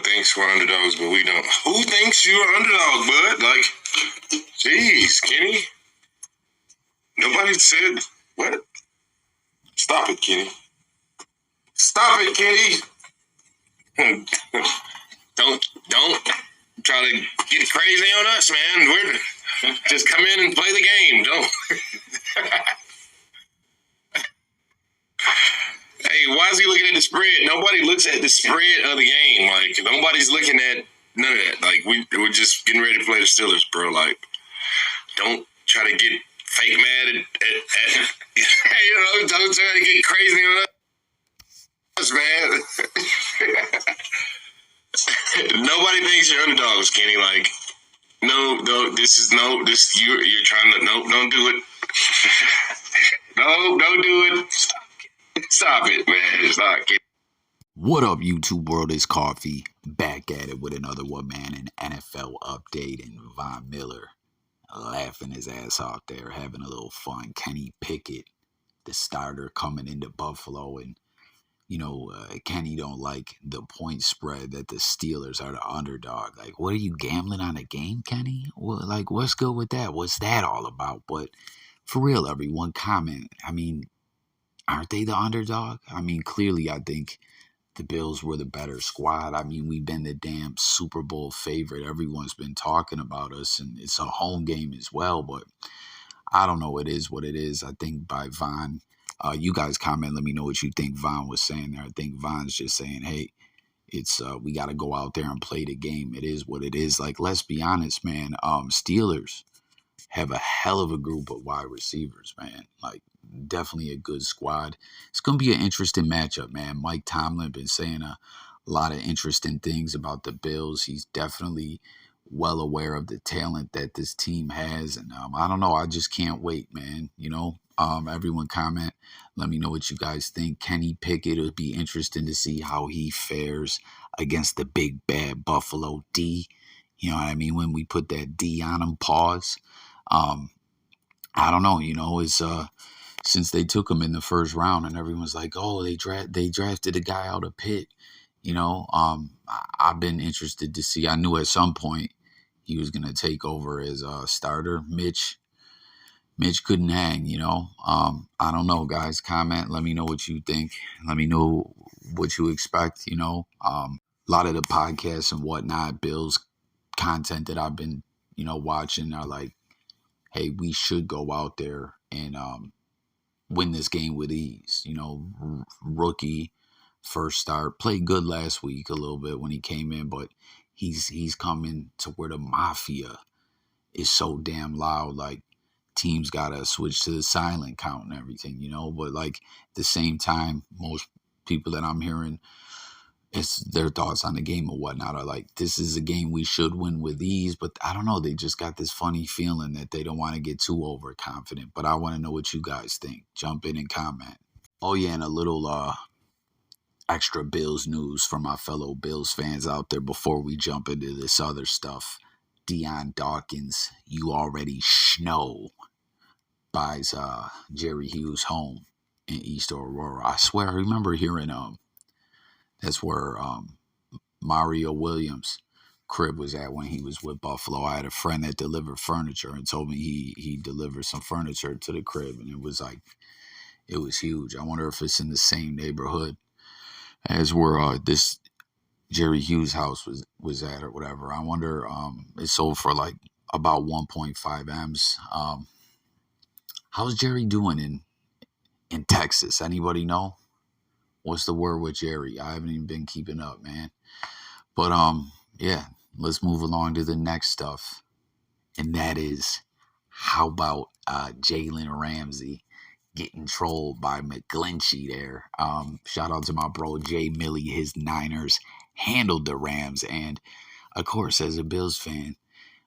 thinks we're underdogs, but we don't. Who thinks you're an underdog, bud? Like, jeez, Kenny. Nobody said what? Stop it, Kenny. Stop it, Kenny. Don't try to get crazy on us, man. We're just come in and play the game. Don't. Hey, why is he looking at the spread? Nobody looks at the spread of the game. Like, nobody's looking at none of that. Like, we're just getting ready to play the Steelers, bro. Like, don't try to get fake mad at don't try to get crazy on us, man. Nobody thinks you're underdogs, Kenny. Like, no, you're trying to, no, don't do it. No, don't do it. Stop it, man. Stop it. What up, YouTube world? It's Coffee back at it with another one, man. An NFL update, and Von Miller laughing his ass off there, having a little fun. Kenny Pickett, the starter, coming into Buffalo, and Kenny don't like the point spread that the Steelers are the underdog. Like, what are you gambling on a game, Kenny? Well, like, what's good with that? What's that all about? But for real, everyone, comment. I mean, aren't they the underdog? I mean, clearly, I think the Bills were the better squad. I mean, we've been the damn Super Bowl favorite. Everyone's been talking about us, and it's a home game as well. But I don't know. It is what it is. I think by Von, you guys comment. Let me know what you think Von was saying there. I think Von's just saying, hey, it's we got to go out there and play the game. It is what it is. Like, let's be honest, man. Steelers have a hell of a group of wide receivers, man. Like, definitely a good squad. It's going to be an interesting matchup, man. Mike Tomlin been saying a lot of interesting things about the Bills. He's definitely well aware of the talent that this team has. And I don't know. I just can't wait, man. Everyone comment. Let me know what you guys think. Kenny Pickett, it'll be interesting to see how he fares against the big, bad Buffalo D. You know what I mean? When we put that D on him, pause. I don't know. It's since they took him in the first round and everyone's like, oh, they drafted a guy out of Pitt. I've been interested to see. I knew at some point he was going to take over as a starter. Mitch couldn't hang, I don't know, guys. Comment. Let me know what you think. Let me know what you expect, A lot of the podcasts and whatnot, Bills content that I've been, watching are like, hey, we should go out there and win this game with ease. Rookie, first start, played good last week a little bit when he came in, but he's coming to where the mafia is so damn loud. Like, teams gotta switch to the silent count and everything, But like at the same time, most people that I'm hearing, it's their thoughts on the game or whatnot are like, this is a game we should win with ease. But I don't know. They just got this funny feeling that they don't want to get too overconfident. But I want to know what you guys think. Jump in and comment. Oh, yeah, and a little extra Bills news for my fellow Bills fans out there before we jump into this other stuff. Dion Dawkins, you already know, buys Jerry Hughes' home in East Aurora. I swear I remember hearing that's where Mario Williams' crib was at when he was with Buffalo. I had a friend that delivered furniture and told me he delivered some furniture to the crib, and it was huge. I wonder if it's in the same neighborhood as where this Jerry Hughes house was at or whatever. I wonder, it sold for like about 1.5 M's. How's Jerry doing in Texas? Anybody know? What's the word with Jerry? I haven't even been keeping up, man. But yeah, let's move along to the next stuff. And that is, how about Jalen Ramsey getting trolled by McGlinchey there? Shout out to my bro Jay Millie. His Niners handled the Rams. And of course, as a Bills fan,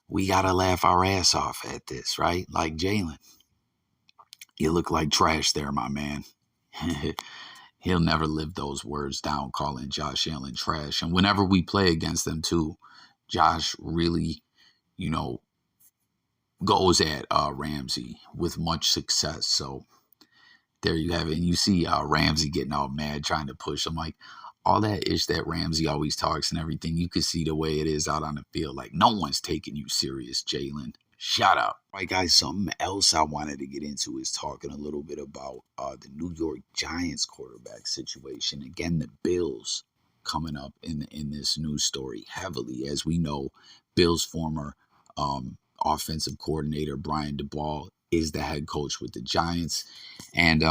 we gotta laugh our ass off at this, right? Like, Jalen, you look like trash there, my man. He'll never live those words down, calling Josh Allen trash. And whenever we play against them too, Josh really, goes at Ramsey with much success. So there you have it. And you see Ramsey getting all mad, trying to push him like, all that ish that Ramsey always talks and everything, you can see the way it is out on the field. Like, no one's taking you serious, Jalen. Shut up. All right, guys, something else I wanted to get into is talking a little bit about the New York Giants quarterback situation. Again, the Bills coming up in this news story heavily. As we know, Bills' former offensive coordinator, Brian DeBall, is the head coach with the Giants. And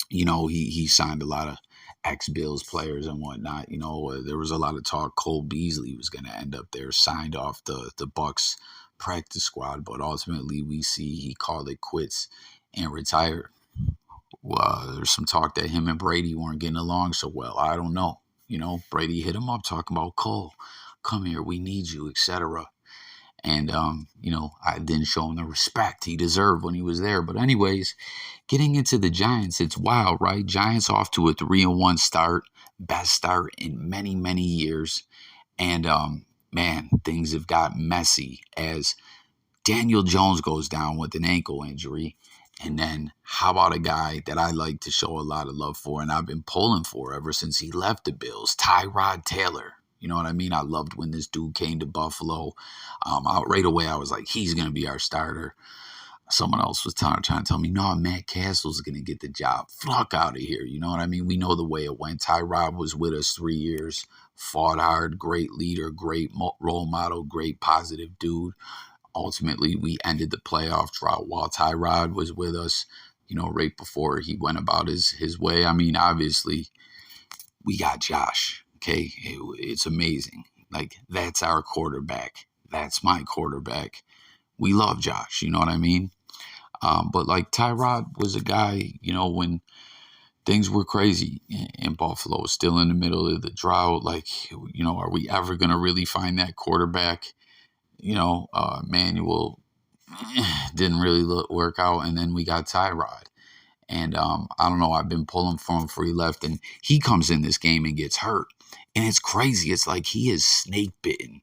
he signed a lot of ex-Bills players and whatnot. There was a lot of talk Cole Beasley was going to end up there, signed off the Bucks practice squad, but ultimately we see he called it quits and retired. There's some talk that him and Brady weren't getting along so well. I don't know. Brady hit him up talking about, Cole, come here, we need you, etc. And I didn't show him the respect he deserved when he was there. But anyways, getting into the Giants, it's wild, right? Giants off to a 3-1 start, best start in many, many years. And man, things have got messy as Daniel Jones goes down with an ankle injury. And then how about a guy that I like to show a lot of love for and I've been pulling for ever since he left the Bills, Tyrod Taylor. You know what I mean? I loved when this dude came to Buffalo. Right away, I was like, he's going to be our starter. Someone else was trying to tell me, no, Matt Castle's going to get the job. Fuck out of here. You know what I mean? We know the way it went. Tyrod was with us 3 years, fought hard, great leader, great role model, great positive dude. Ultimately, we ended the playoff drought while Tyrod was with us, right before he went about his way. I mean, obviously, we got Josh, okay? It's amazing. Like, that's our quarterback. That's my quarterback. We love Josh, you know what I mean? But, like, Tyrod was a guy, when things were crazy in Buffalo, still in the middle of the drought. Like, are we ever going to really find that quarterback? Manuel didn't really work out, and then we got Tyrod. And I don't know, I've been pulling for him before he left, and he comes in this game and gets hurt. And it's crazy. It's like he is snake bitten.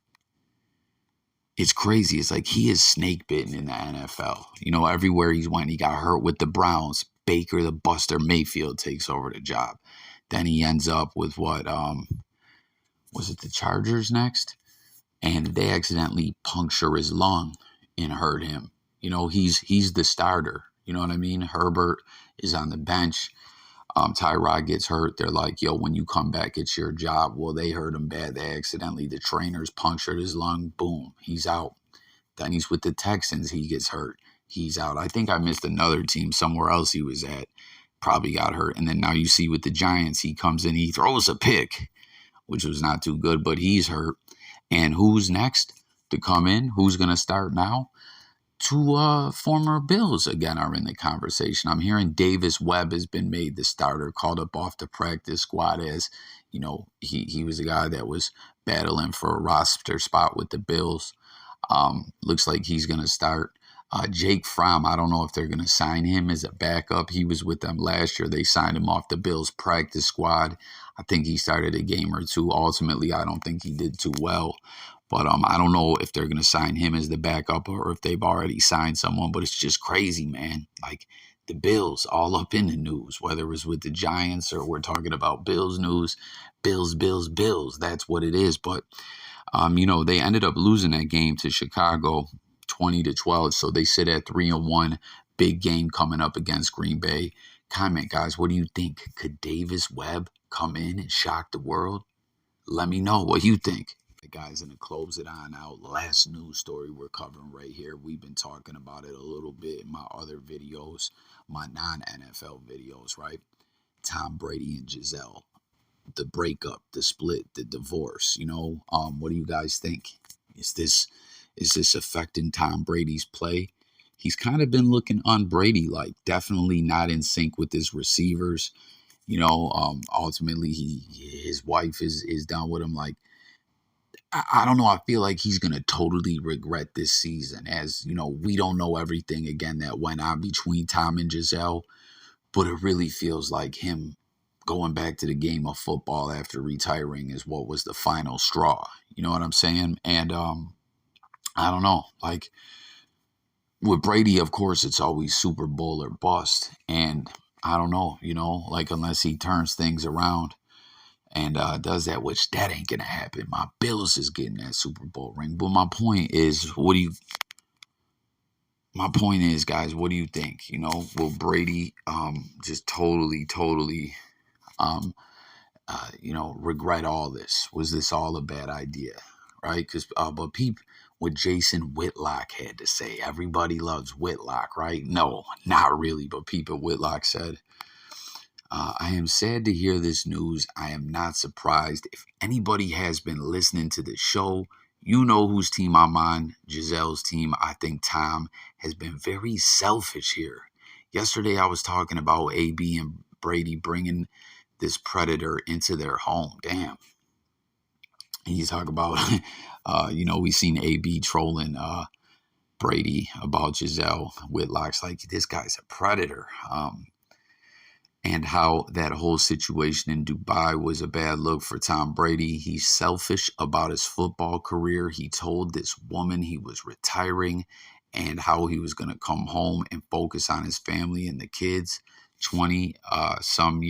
It's crazy. It's like he is snake bitten in the NFL. Everywhere he's went, he got hurt with the Browns. Baker, the Buster Mayfield, takes over the job. Then he ends up with what? Was it the Chargers next? And they accidentally puncture his lung and hurt him. He's the starter. You know what I mean? Herbert is on the bench. Tyrod gets hurt. They're like, yo, when you come back, it's your job. Well, they hurt him bad. The trainers punctured his lung. Boom, he's out. Then he's with the Texans. He gets hurt. He's out. I think I missed another team somewhere else he was at. Probably got hurt. And then now you see with the Giants, he comes in, he throws a pick, which was not too good, but he's hurt. And who's next to come in? Who's going to start now? Two former Bills, again, are in the conversation. I'm hearing Davis Webb has been made the starter, called up off the practice squad as, he was a guy that was battling for a roster spot with the Bills. Looks like he's going to start. Jake Fromm, I don't know if they're going to sign him as a backup. He was with them last year. They signed him off the Bills practice squad. I think he started a game or two. Ultimately, I don't think he did too well. But I don't know if they're going to sign him as the backup or if they've already signed someone. But it's just crazy, man. Like, the Bills all up in the news, whether it was with the Giants or we're talking about Bills news. Bills, Bills, Bills. That's what it is. But, they ended up losing that game to Chicago 20-12. So they sit at 3-1. Big game coming up against Green Bay. Comment, guys, what do you think? Could Davis Webb come in and shock the world? Let me know what you think. Guys, and to close it on out, last news story we're covering right here. We've been talking about it a little bit in my other videos, my non-NFL videos, right? Tom Brady and Giselle, the breakup, the split, the divorce. What do you guys think? Is this affecting Tom Brady's play? He's kind of been looking un-Brady-like, definitely not in sync with his receivers. Ultimately his wife is done with him. Like, I don't know. I feel like he's going to totally regret this season. As, we don't know everything, again, that went on between Tom and Giselle. But it really feels like him going back to the game of football after retiring is what was the final straw. You know what I'm saying? And I don't know. Like, with Brady, of course, it's always Super Bowl or bust. And I don't know, like, unless he turns things around. and does that, which that ain't gonna happen. My Bills is getting that Super Bowl ring. But my point is, guys, what do you think? Will Brady just totally um regret all this? Was this all a bad idea? Right? Because but what Jason Whitlock had to say. Everybody loves Whitlock, right? No, not really. But Peter Whitlock said, I am sad to hear this news. I am not surprised. If anybody has been listening to the show, you know whose team I'm on, Giselle's team. I think Tom has been very selfish here. Yesterday, I was talking about AB and Brady bringing this predator into their home. Damn. And you talk about, we seen AB trolling Brady about Giselle. Whitlock's like, this guy's a predator. And how that whole situation in Dubai was a bad look for Tom Brady. He's selfish about his football career. He told this woman he was retiring and how he was going to come home and focus on his family and the kids. 20 some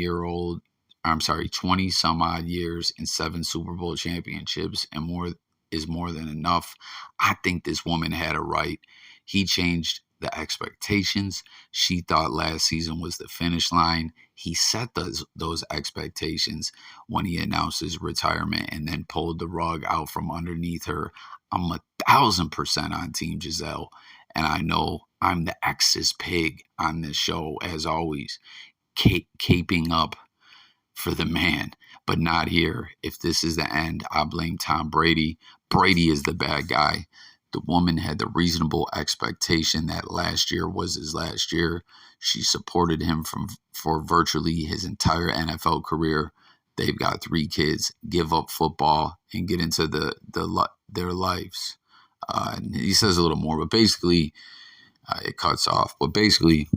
odd years and 7 Super Bowl championships and more is more than enough. I think this woman had a right. He changed the expectations. She thought last season was the finish line. He set those expectations when he announced his retirement and then pulled the rug out from underneath her. I'm 1,000% on Team Giselle, and I know I'm the X's pig on this show, as always, caping up for the man, but not here. If this is the end, I blame Tom Brady. Brady is the bad guy. The woman had the reasonable expectation that last year was his last year. She supported him for virtually his entire NFL career. They've got 3 kids. Give up football and get into their lives. And he says a little more, but basically it cuts off. But basically,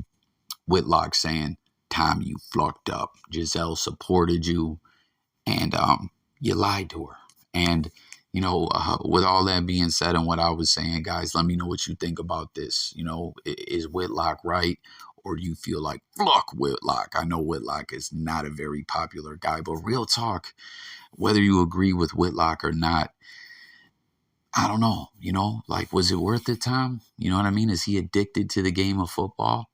Whitlock saying, Tom, you fucked up. Giselle supported you, and you lied to her. And with all that being said and what I was saying, guys, let me know what you think about this. Is Whitlock right? Or do you feel like, fuck Whitlock? I know Whitlock is not a very popular guy, but real talk, whether you agree with Whitlock or not, I don't know. Was it worth it, Tom? You know what I mean? Is he addicted to the game of football?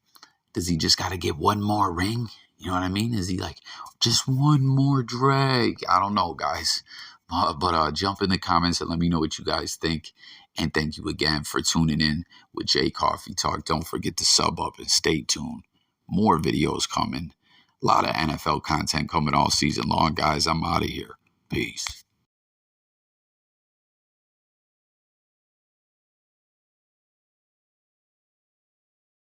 Does he just got to get one more ring? You know what I mean? Is he like, just one more drag? I don't know, guys. But jump in the comments and let me know what you guys think. And thank you again for tuning in with Jay Coffee Talk. Don't forget to sub up and stay tuned. More videos coming. A lot of NFL content coming all season long, guys. I'm out of here. Peace.